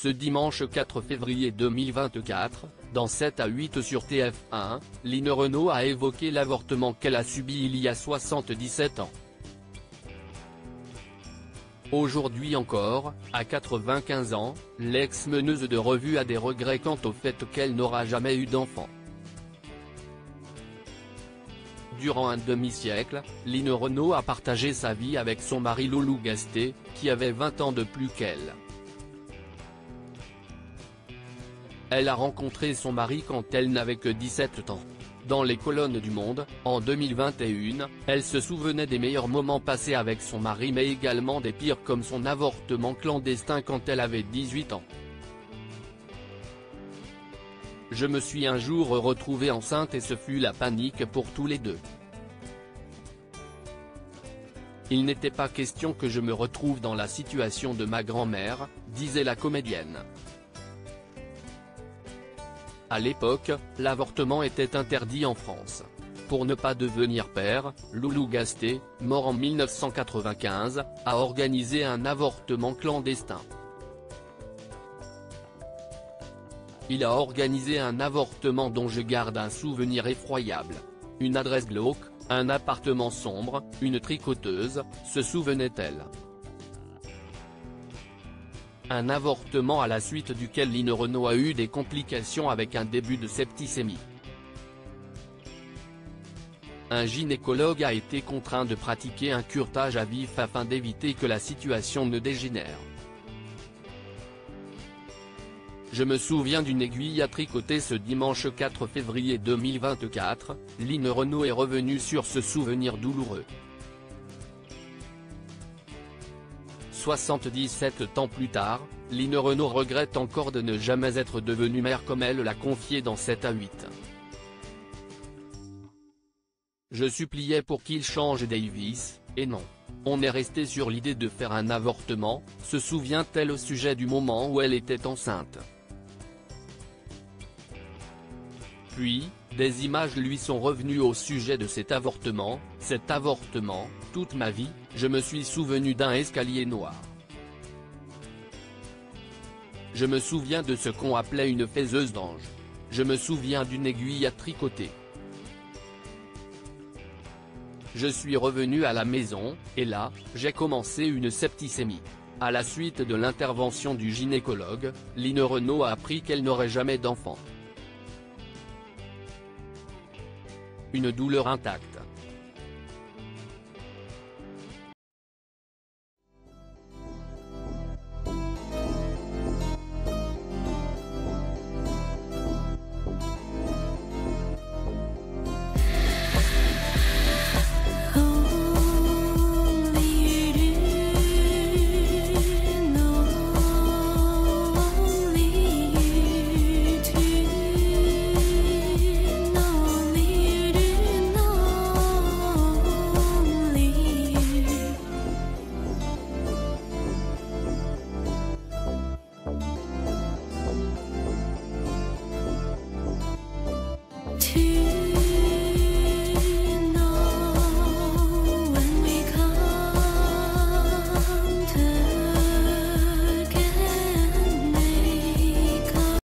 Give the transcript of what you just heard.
Ce dimanche 4 février 2024, dans 7 à 8 sur TF1, Line Renaud a évoqué l'avortement qu'elle a subi il y a 77 ans. Aujourd'hui encore, à 95 ans, l'ex-meneuse de revue a des regrets quant au fait qu'elle n'aura jamais eu d'enfant. Durant un demi-siècle, Line Renaud a partagé sa vie avec son mari Loulou Gasté, qui avait 20 ans de plus qu'elle. Elle a rencontré son mari quand elle n'avait que 17 ans. Dans les colonnes du Monde, en 2021, elle se souvenait des meilleurs moments passés avec son mari mais également des pires comme son avortement clandestin quand elle avait 18 ans. Je me suis un jour retrouvée enceinte et ce fut la panique pour tous les deux. Il n'était pas question que je me retrouve dans la situation de ma grand-mère, disait la comédienne. À l'époque, l'avortement était interdit en France. Pour ne pas devenir père, Loulou Gasté, mort en 1995, a organisé un avortement clandestin. Il a organisé un avortement dont je garde un souvenir effroyable. Une adresse glauque, un appartement sombre, une tricoteuse, se souvenait-elle. Un avortement à la suite duquel Line Renaud a eu des complications avec un début de septicémie. Un gynécologue a été contraint de pratiquer un curetage à vif afin d'éviter que la situation ne dégénère. Je me souviens d'une aiguille à tricoter ce dimanche 4 février 2024, Line Renaud est revenue sur ce souvenir douloureux. 77 ans plus tard, Line Renaud regrette encore de ne jamais être devenue mère comme elle l'a confié dans 7 à 8. Je suppliais pour qu'il change Davis, et non. On est resté sur l'idée de faire un avortement, se souvient-elle au sujet du moment où elle était enceinte. Puis, des images lui sont revenues au sujet de cet avortement, toute ma vie, je me suis souvenu d'un escalier noir. Je me souviens de ce qu'on appelait une faiseuse d'ange. Je me souviens d'une aiguille à tricoter. Je suis revenu à la maison, et là, j'ai commencé une septicémie. À la suite de l'intervention du gynécologue, Line Renaud a appris qu'elle n'aurait jamais d'enfant. Une douleur intacte.